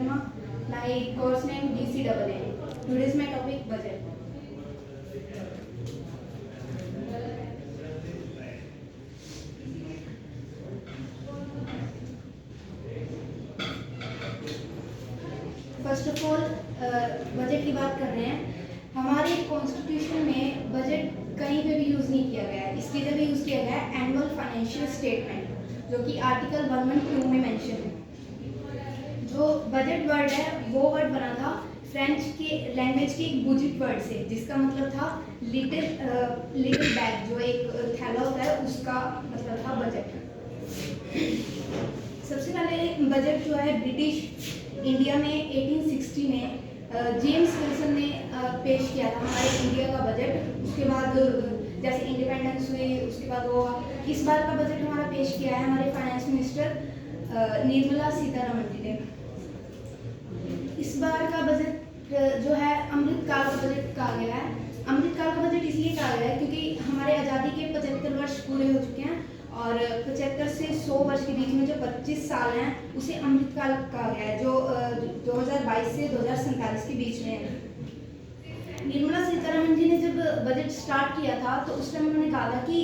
Sharma. My course name DCAA. Today's my topic budget. First of all budget की बात कर रहे हैं। हमारे कॉन्स्टिट्यूशन में बजट कहीं पे भी यूज़ नहीं किया गया है। इसकी जगह यूज़ किया गया है एनुअल फाइनेंशियल स्टेटमेंट, जो कि आर्टिकल 112 में मेंशन है। जो बजट वर्ड है वो वर्ड बना था फ्रेंच के लैंग्वेज के एक बुजिट वर्ड से, जिसका मतलब था लिटिल बैग, जो एक थैला होता है उसका मतलब था बजट। सबसे पहले बजट जो है ब्रिटिश इंडिया में 1860 में जेम्स विल्सन ने पेश किया था हमारे इंडिया का बजट। उसके बाद जैसे इंडिपेंडेंस हुई उसके बाद वो इस बार का बजट हमारा पेश किया है हमारे फाइनेंस मिनिस्टर निर्मला सीतारमण जी ने। इस बार का बजट जो है अमृतकाल का बजट कहा गया है। अमृतकाल का बजट इसलिए कहा गया है क्योंकि हमारे आज़ादी के 75 वर्ष पूरे हो चुके हैं और 75 से 100 वर्ष के बीच में जो 25 साल हैं उसे अमृतकाल कहा गया है, जो 2022 से 2047 के बीच में है। निर्मला सीतारमण जी ने जब बजट स्टार्ट किया था तो उस टाइम उन्होंने कहा था कि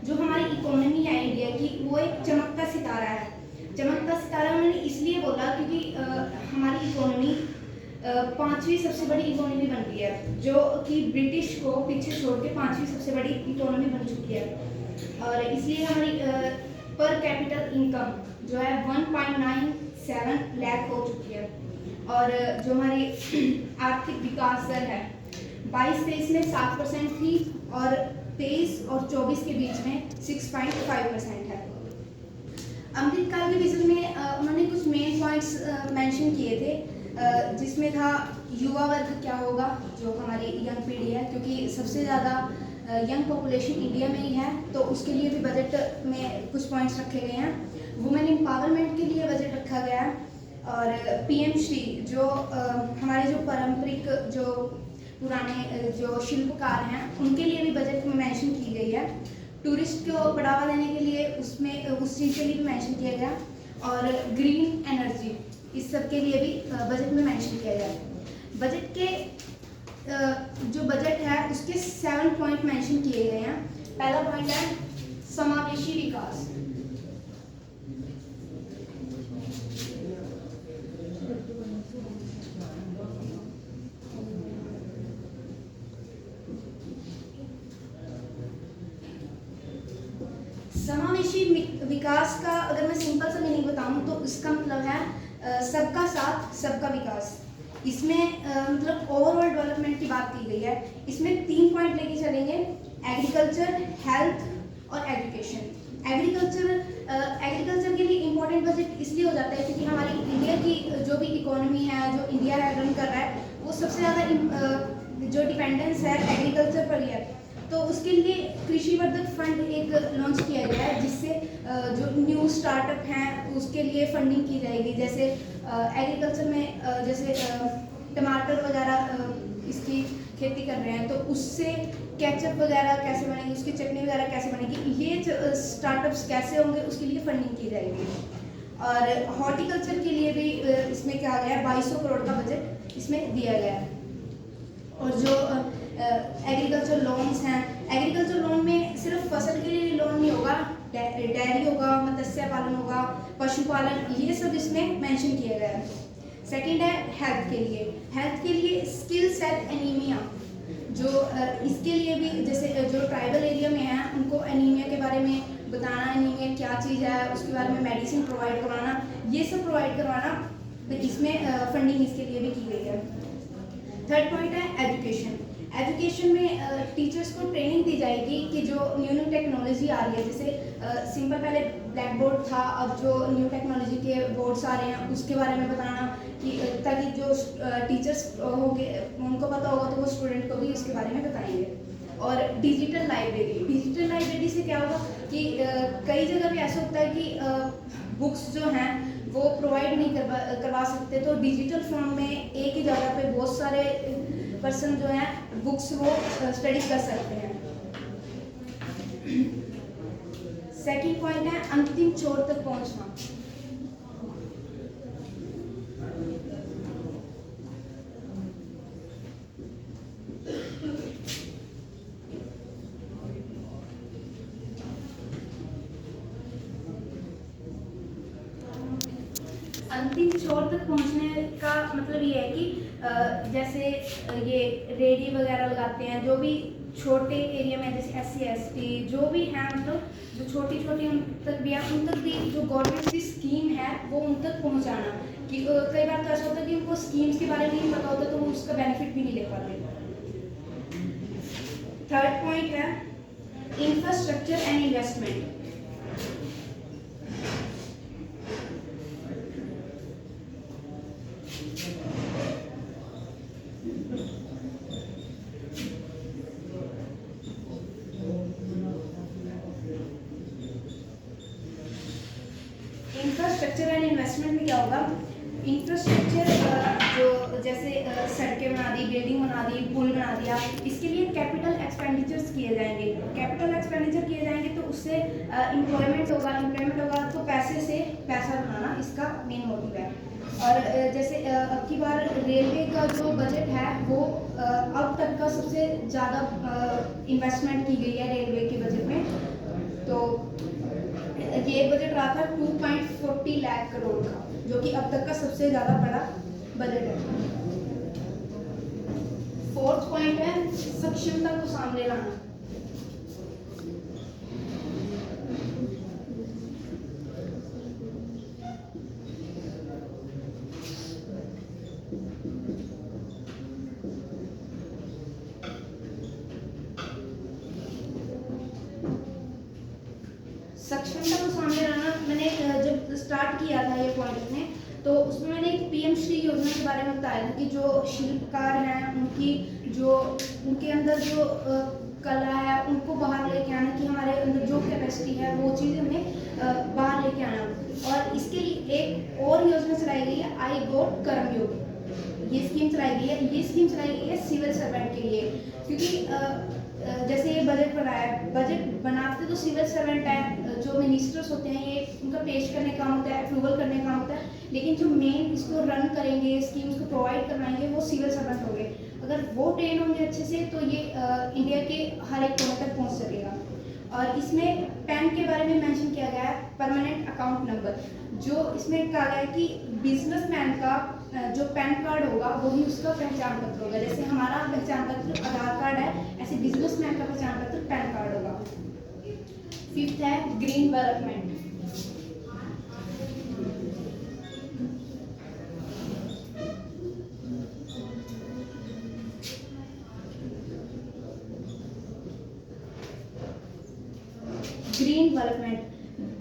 जो हमारी इकोनॉमी है इंडिया की वो एक चमकता सितारा है। चमकता सितारा उन्होंने इसलिए बोला क्योंकि हमारी इकोनॉमी 5वीं सबसे बड़ी इकोनॉमी बन गई है, जो कि ब्रिटिश को पीछे छोड़ के 5वीं सबसे बड़ी इकोनॉमी बन चुकी है। और इसलिए हमारी पर कैपिटल इनकम जो है 1.97 लाख हो चुकी है। और जो हमारी आर्थिक विकास दर है 22-23 में 7% थी और 23 और 24 के बीच में 6.5% है। अमृतकाल के विजन में उन्होंने कुछ मेन पॉइंट्स मेंशन किए थे, जिसमें था युवा वर्ग क्या होगा, जो हमारी यंग पीढ़ी है, क्योंकि सबसे ज़्यादा यंग पॉपुलेशन इंडिया में ही है, तो उसके लिए भी बजट में कुछ पॉइंट्स रखे गए हैं। वुमेन एम्पावरमेंट के लिए बजट रखा गया है। और पीएम श्री जो हमारे जो पारंपरिक जो पुराने जो शिल्पकार हैं उनके लिए भी बजट में मेंशन की गई है। टूरिस्ट को बढ़ावा देने के लिए उसमें उस चीज़ के लिए भी मेंशन किया गया और ग्रीन एनर्जी इस सब के लिए भी बजट में मेंशन किया गया है। बजट के जो बजट है उसके 7 पॉइंट मेंशन किए गए हैं। पहला पॉइंट है समावेशी विकास। समावेशी विकास का अगर मैं सिंपल सा मीनिंग बताऊं तो इसका मतलब है सबका साथ सबका विकास। इसमें मतलब ओवरऑल डेवलपमेंट की बात की गई है। इसमें 3 पॉइंट लेके चलेंगे, एग्रीकल्चर, हेल्थ और एजुकेशन। एग्रीकल्चर के लिए इम्पोर्टेंट बजट इसलिए हो जाता है क्योंकि हमारी इंडिया की जो भी इकोनॉमी है, जो इंडिया रन कर रहा है, वो सबसे ज़्यादा जो डिपेंडेंस है एग्रीकल्चर पर ही है। तो उसके लिए कृषि वर्धक फंड एक लॉन्च किया गया है, जिससे जो न्यू स्टार्टअप हैं उसके लिए फंडिंग की जाएगी। जैसे एग्रीकल्चर में जैसे टमाटर वगैरह इसकी खेती कर रहे हैं तो उससे केचप वगैरह कैसे बनेगी, उसकी चटनी वगैरह कैसे बनेगी, ये स्टार्टअप्स कैसे होंगे उसके लिए फंडिंग की जाएगी। और हॉर्टिकल्चर के लिए भी इसमें क्या गया है 2200 करोड़ का बजट इसमें दिया गया है। और जो एग्रीकल्चर लोन्स हैं, एग्रीकल्चर लोन में सिर्फ फसल के लिए लोन नहीं होगा, डेयरी होगा, मत्स्य पालन होगा, पशुपालन, ये सब इसमें मेंशन किया गया है। सेकंड है हेल्थ के लिए। हेल्थ के लिए स्किल सेट एनीमिया, जो इसके लिए भी जैसे जो ट्राइबल एरिया में है उनको एनीमिया के बारे में बताना, एनीमिया क्या चीज़ है, उसके बारे में मेडिसिन प्रोवाइड करवाना, ये सब प्रोवाइड करवाना, इसमें फंडिंग इसके लिए भी की गई है। थर्ड पॉइंट है एजुकेशन। एजुकेशन में टीचर्स को ट्रेनिंग दी जाएगी कि जो न्यू टेक्नोलॉजी आ रही है, जैसे सिंपल पहले ब्लैक बोर्ड था, अब जो न्यू टेक्नोलॉजी के बोर्ड्स आ रहे हैं उसके बारे में बताना, कि ताकि जो टीचर्स होंगे उनको पता होगा तो वो स्टूडेंट को भी उसके बारे में बताएंगे। और डिजिटल लाइब्रेरी से क्या होगा कि कई जगह पे ऐसा होता है कि बुक्स जो हैं वो प्रोवाइड नहीं करवा सकते, तो डिजिटल फॉर्म में एक ही जगह पे बहुत सारे पर्सन जो हैं बुक्स वो स्टडी कर सकते हैं। सेकंड पॉइंट है अंतिम छोर तक पहुंचना। अंतिम छोर तक पहुंचने का मतलब ये है कि जैसे ये रेडी वगैरह लगाते हैं, जो भी छोटे एरिया में जैसे SC ST जो भी हैं, मतलब जो छोटी छोटी उन तक भी है, उन तक भी जो गवर्नमेंट की स्कीम है वो उन तक पहुंचाना। कि कई बार तो ऐसा होता है कि उनको स्कीम्स के बारे में नहीं पता होता, तो वो उसका बेनिफिट भी नहीं ले पाते। थर्ड पॉइंट है infrastructure and investment. Infrastructure and investment में क्या होगा, इंफ्रास्ट्रक्चर जो जैसे सड़कें बना दी, बिल्डिंग बना दी, पुल बना दिया, इसके लिए कैपिटल एक्सपेंडिचर्स किए जाएंगे। कैपिटल एक्सपेंडिचर किए जाएंगे तो उससे एम्प्लॉयमेंट होगा, तो पैसे से पैसा बनाना इसका मेन मोटिव है। और जैसे अब की बार रेलवे का जो बजट है वो अब तक का सबसे ज़्यादा इन्वेस्टमेंट की गई है रेलवे के बजट में। तो ये बजट रहा था 2.40 लाख करोड़ का, जो कि अब तक का सबसे ज़्यादा बड़ा बजट है। फोर्थ पॉइंट है सक्षमता को सामने लाना। सक्षमता को सामने लाना, मैंने जब स्टार्ट किया था ये पॉइंट में, तो उसमें मैंने एक PM श्री योजना के बारे में बताया था कि जो शिल्पकार हैं उनकी जो उनके अंदर जो कला है उनको बाहर लेके आना, कि हमारे अंदर जो कैपेसिटी है वो चीज़ हमें बाहर लेके आना। और इसके लिए एक और योजना चलाई गई है, आई गोट कर्मयोग। ये स्कीम चलाई गई है, ये स्कीम चलाई गई है सिविल सर्वेंट के लिए, क्योंकि जैसे ये बजट बनाया है, बजट बनाते तो सिविल सर्वेंट है, जो मिनिस्टर्स होते हैं ये उनका पेश करने का काम होता है, अप्रूवल करने का काम होता है, लेकिन जो मेन इसको रन करेंगे, स्कीम्स को प्रोवाइड करवाएंगे, वो सिविल सर्वेंट होंगे। अगर वो ट्रेन होंगे अच्छे से तो ये इंडिया के हर एक कोने तक पहुंच सकेगा। और इसमें पैन के बारे में मेंशन किया गया है, परमानेंट अकाउंट नंबर। जो इसमें कहा गया है कि बिजनेसमैन का जो पैन कार्ड होगा वही उसका पहचान पत्र होगा। जैसे हमारा पहचान पत्र आधार कार्ड है, ऐसे बिजनेसमैन का पहचान पत्र पैन कार्ड होगा। फिफ्थ है ग्रीन डेवलपमेंट।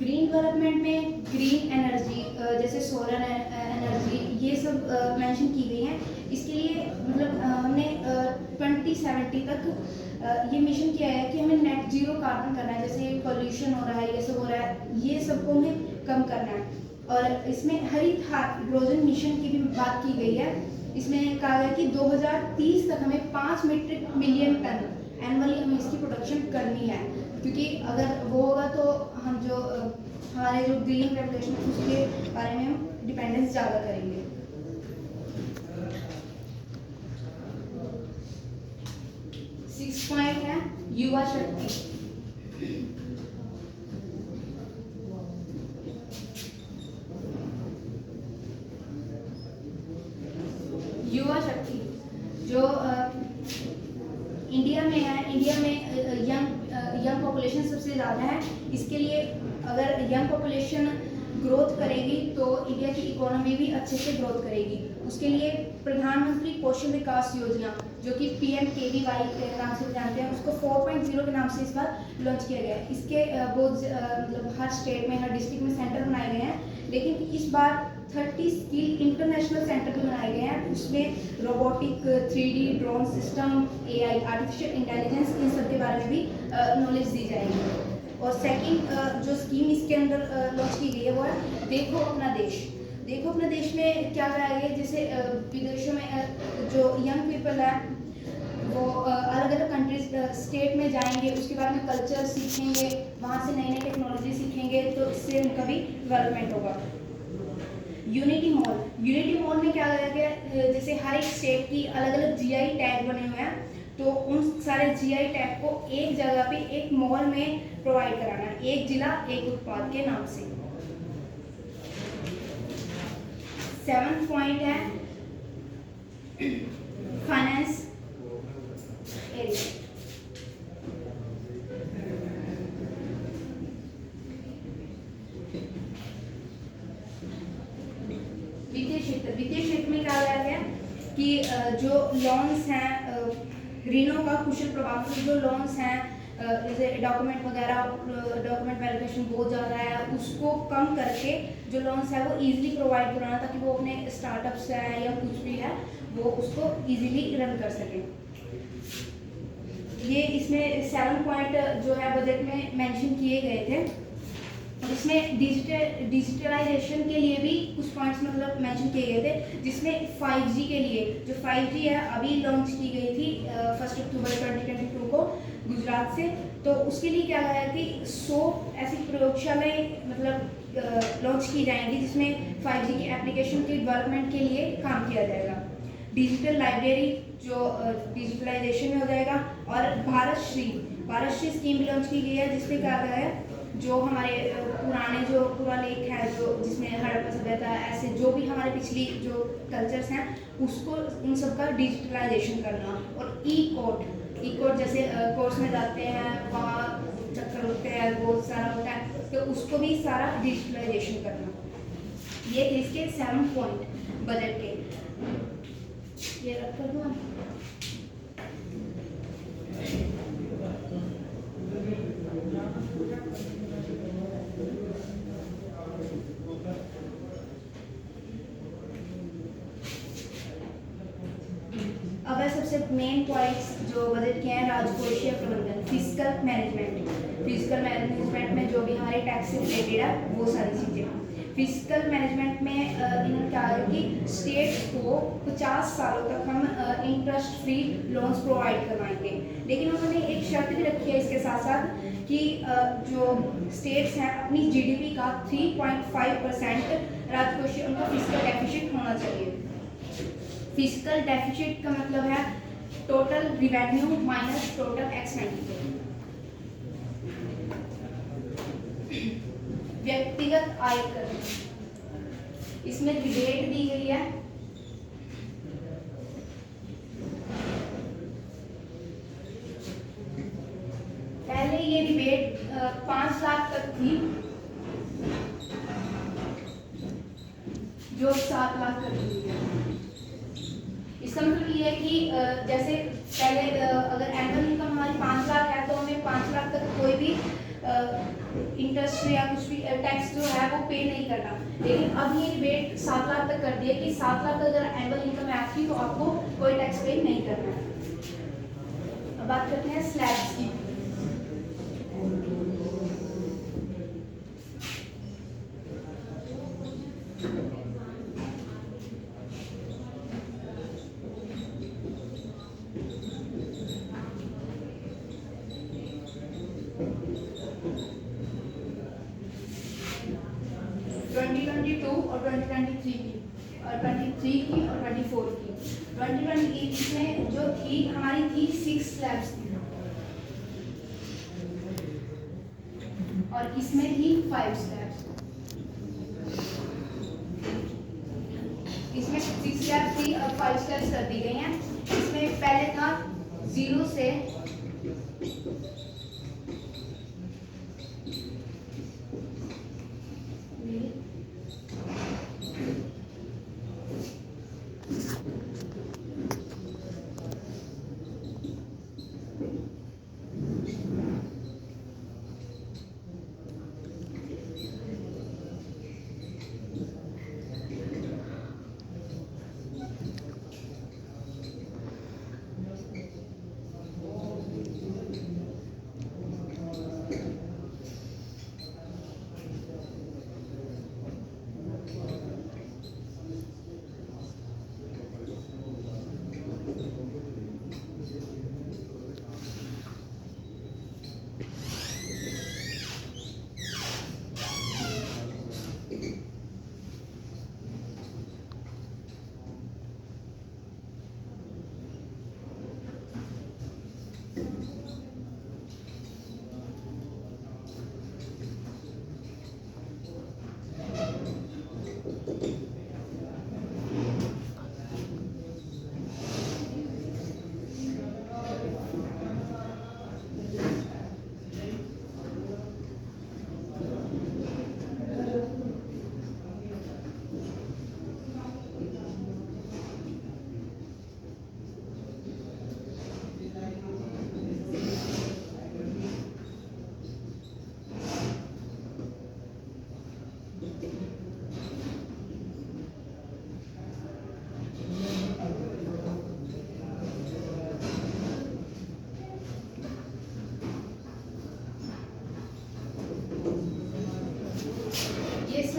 ग्रीन डेवलपमेंट में ग्रीन एनर्जी जैसे सोलर एनर्जी ये सब मेंशन की गई हैं। इसके लिए मतलब हमने 2070 तक ये मिशन किया है कि हमें नेट जीरो कार्बन करना है। जैसे पोल्यूशन हो रहा है, ये सब हो रहा है, ये सबको हमें कम करना है। और इसमें हरित हाइड्रोजन मिशन की भी बात की गई है। इसमें कहा गया कि 2030 तक हमें 5 मीट्रिक मिलियन टन एनुअली हमें इसकी प्रोडक्शन करनी है, क्योंकि अगर वो होगा तो हम जो हमारे जो ग्रीन रेवोल्यूशन उसके बारे में हम डिपेंडेंस ज़्यादा करेंगे। सिक्स पॉइंट है युवा शक्ति। युवा शक्ति जो इंडिया में है, इंडिया में यंग पॉपुलेशन सबसे ज़्यादा है। इसके लिए अगर यंग पॉपुलेशन ग्रोथ करेगी तो इंडिया की इकोनॉमी भी अच्छे से ग्रोथ करेगी। उसके लिए प्रधानमंत्री कौशल विकास योजना जो कि PMKVY के नाम से जानते हैं, उसको 4.0 के नाम से इस बार लॉन्च किया गया है। इसके बहुत मतलब हर स्टेट में, हर डिस्ट्रिक्ट में सेंटर बनाए गए हैं, लेकिन इस बार 30 स्किल इंटरनेशनल सेंटर भी बनाए गए हैं। उसमें robotic, 3D drone system, AI artificial intelligence, इन सब के बारे में भी नॉलेज दी जाएगी। और सेकंड जो स्कीम इसके अंदर लॉन्च की गई है वो है देखो अपना देश। देखो अपना देश में क्या कराया गया, जैसे विदेशों में जो यंग पीपल है वो अलग अलग कंट्रीज स्टेट में जाएंगे, उसके बाद में कल्चर सीखेंगे, वहाँ से नई नई टेक्नोलॉजी सीखेंगे, तो इससे उनका भी डेवलपमेंट होगा। यूनिटी मॉल में क्या कराया गया, जैसे हर एक स्टेट की अलग अलग GI टैग बने हुए हैं, तो उन सारे GI टैग को एक जगह पे एक मॉल में प्रोवाइड कराना है, एक जिला एक उत्पाद के नाम से। 7th पॉइंट है फाइनेंस एरिया। वित्तीय क्षेत्र में क्या लाया गया कि जो लॉन्स हैं, ऋणों का कुशल प्रभाव, जो लॉन्स हैं जैसे डॉक्यूमेंट वगैरह, डॉक्यूमेंट वेरिफिकेशन बहुत ज़्यादा है, उसको कम करके जो लॉन्स है वो इजीली प्रोवाइड कराना, ताकि वो अपने स्टार्टअप्स है या कुछ भी है वो उसको इजीली रन कर सके। ये इसमें 7 पॉइंट जो है बजट में मेंशन किए गए थे। इसमें डिजिटलाइजेशन के लिए भी कुछ पॉइंट्स मतलब मेंशन किए गए थे, जिसमें 5G के लिए, जो 5G है अभी लॉन्च की गई थी 1 अक्टूबर 2022 को गुजरात से, तो उसके लिए क्या है कि 100 ऐसी प्रयोगशालाएं मतलब लॉन्च की जाएंगी, जिसमें 5G की एप्लीकेशन के डेवलपमेंट के लिए काम किया जाएगा। डिजिटल लाइब्रेरी जो डिजिटलाइजेशन में हो जाएगा, और भारत श्री स्कीम भी लॉन्च की गई है, जिसमें क्या है जो हमारे पुराने जो पुरालेख है, जो जिसमें हड़प्पा सभ्यता, ऐसे जो भी हमारे पिछली जो कल्चर्स हैं उसको उन सब का डिजिटलाइजेशन करना। और ई कोर्ट जैसे कोर्स में जाते हैं वहाँ चक्कर होते हैं, बहुत सारा होता है, तो उसको भी सारा डिजिटलाइजेशन करना। ये थे इसके 7 पॉइंट बजट के। ये रख कर दूँ। अब सबसे मेन पॉइंट्स जो बजट के हैं, राजकोषीय प्रबंधन, फिस्कल मैनेजमेंट में जो भी हमारे टैक्स से रिलेटेड है वो सारी चीज़ें। फिस्कल मैनेजमेंट में इन्होंने क्या है कि स्टेट्स को 50 सालों तक हम इंटरेस्ट फ्री लोन्स प्रोवाइड करवाएंगे, लेकिन उन्होंने एक शर्त भी रखी है इसके साथ साथ कि जो स्टेट्स हैं अपनी जीडीपी का 3.5% राजकोषीय उनका फिस्कल डेफिसिट होना चाहिए। फिस्कल डेफिसिट का मतलब है total revenue minus total expenditure. व्यक्तिगत आयकर, इसमें रिबेट दी गई है। पहले ये रिबेट 5 लाख तक थी, जो 7 लाख कर दी है। इसका मतलब ये है कि जैसे पहले अगर एनुअल इनकम हमारी 5 लाख है तो हमें 5 लाख तक कोई भी इंटरेस्ट या कुछ भी टैक्स जो है वो पे नहीं करना, लेकिन अब ये रिबेट 7 लाख तक कर दिया कि 7 लाख अगर एनुअल इनकम है आपकी तो आपको कोई टैक्स पे नहीं करना है। अब बात करते हैं स्लैब्स की। और 2023 की और 23 की और 24 की। 2023 में जो थी हमारी थी 6 स्लैब्स थी और इसमें थी 5 स्लैब्स। इसमें 6 स्लैब्स थी और 5 स्लैब्स कर दी गई हैं। इसमें पहले था 0 से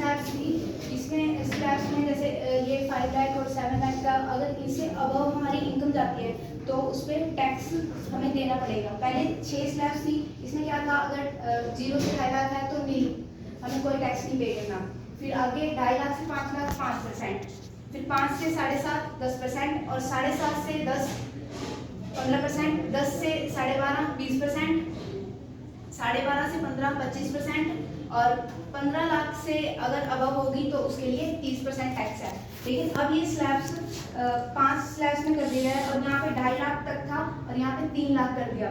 स्लैब्स थी, इसमें स्लैब्स में जैसे ये 5 लाख और 7 लाख का अगर इससे अबव हमारी इनकम जाती है तो उस पर टैक्स हमें देना पड़ेगा। पहले 6 स्लैब्स थी, इसमें क्या था, अगर 0 से 2.5 लाख है तो नहीं, हमें कोई टैक्स नहीं पे करना। फिर आगे 2.5 लाख से 5 लाख 5%, फिर 5 से 7.5 10%, और 7.5 से 10 15%, 10 से 12.5 20%, 12.5 से 15 25%, और 15 लाख से अगर अबव होगी तो उसके लिए 30% टैक्स है। लेकिन अब ये स्लैब्स 5 स्लैब्स में कर दिया है, और यहाँ पे 2.5 लाख तक था और यहाँ पे 3 लाख कर दिया।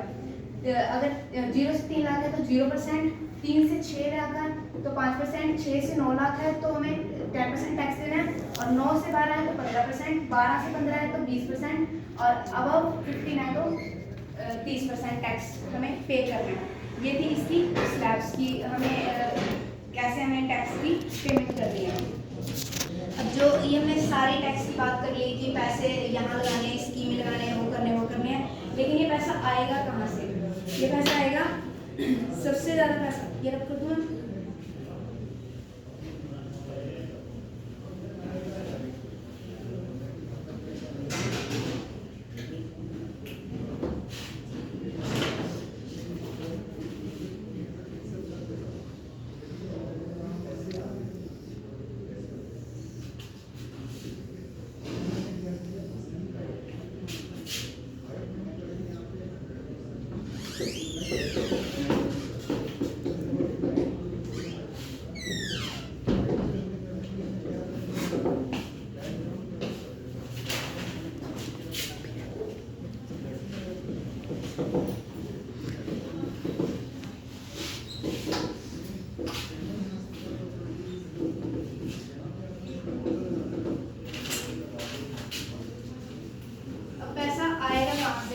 अगर 0 से 3 लाख है तो 0%, 3 से 6 लाख है तो 5%, 6 से 9 लाख है तो हमें 10% टैक्स देना है, और 9 से 12 है तो 15%, 12 से 15 है तो 20%, और अबव 15 है तो 30% टैक्स हमें पे करना है। ये थी इसकी स्लैब्स की, हमें कैसे हमें टैक्स की पेमेंट करनी है। अब जो ये हमने सारे टैक्स की बात कर ली कि पैसे यहाँ लगाने, स्कीम लगाने हैं, वो करने हैं, लेकिन ये पैसा आएगा कहाँ से? ये पैसा आएगा, सबसे ज़्यादा पैसा ये रख कर दूँ,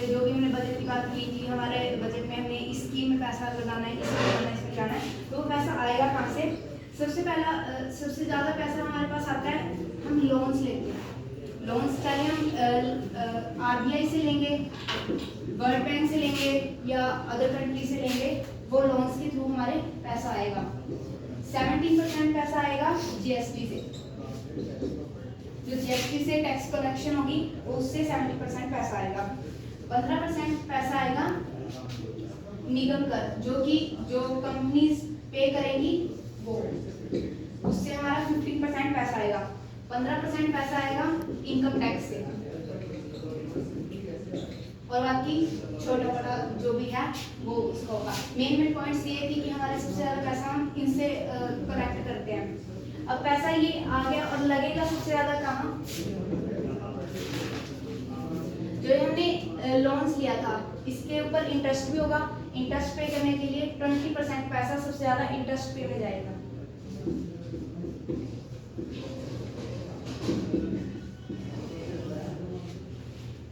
जो भी हमने बजट की बात की कि हमारे बजट में हमने इस स्कीम में पैसा लगाना है, इसमें लगाना है, इसमें लगाना है, तो वो पैसा आएगा कहाँ से? सबसे ज़्यादा पैसा हमारे पास आता है, हम लोन्स लेते हैं। लोन्स चाहे हम RBI से लेंगे, वर्ल्ड बैंक से लेंगे या अदर कंट्री से लेंगे, वो लोन्स के थ्रू हमारे पैसा आएगा। 17% पैसा आएगा GST से, जो GST से टैक्स कलेक्शन होगी उससे 70% पैसा आएगा। 15% पैसा आएगा निगम कर, जो कंपनीज पे करेंगी वो, उससे हमारा 15% पैसा आएगा। 15% पैसा आएगा इनकम टैक्स से, और बाकी छोटा बड़ा जो भी है वो उसका होगा। मेन पॉइंट्स ये थी कि हमारे सबसे ज़्यादा पैसा हम इनसे कलेक्ट करते हैं। अब पैसा ये आ गया और लगेगा सबसे ज़्यादा कहाँ? जो हमने लोन्स लिया था इसके ऊपर इंटरेस्ट भी होगा। इंटरेस्ट पे करने के लिए 20% पैसा सबसे ज़्यादा इंटरेस्ट पे में जाएगा।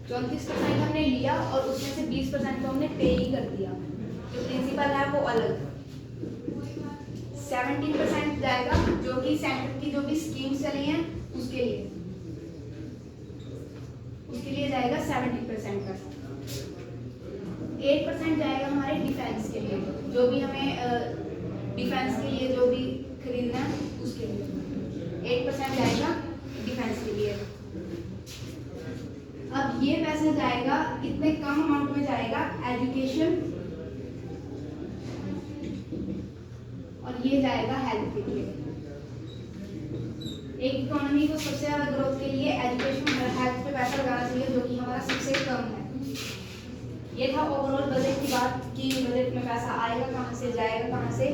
तो 29% हमने लिया और उसमें से 20% तो हमने पे ही कर दिया। जो प्रिंसिपल है वो अलग। 17% जाएगा जो कि सेंटर की जो भी स्कीम्स चली हैं उसके लिए जाएगा 70% का। 8% जाएगा हमारे डिफेंस के लिए, जो भी हमें डिफेंस के लिए जो भी खरीदना है उसके लिए 8% जाएगा डिफेंस के लिए। अब ये पैसा जाएगा इतने कम अमाउंट में जाएगा एजुकेशन, और ये जाएगा हेल्थ के लिए। एक इकोनॉमी को सबसे ज्यादा ग्रोथ के लिए एजुकेशन और हेल्थ पे पैसा लगाना चाहिए, जो कि हमारा सबसे कम है। ये था ओवरऑल बजट की बात कि बजट में पैसा आएगा कहाँ से, जाएगा कहाँ से।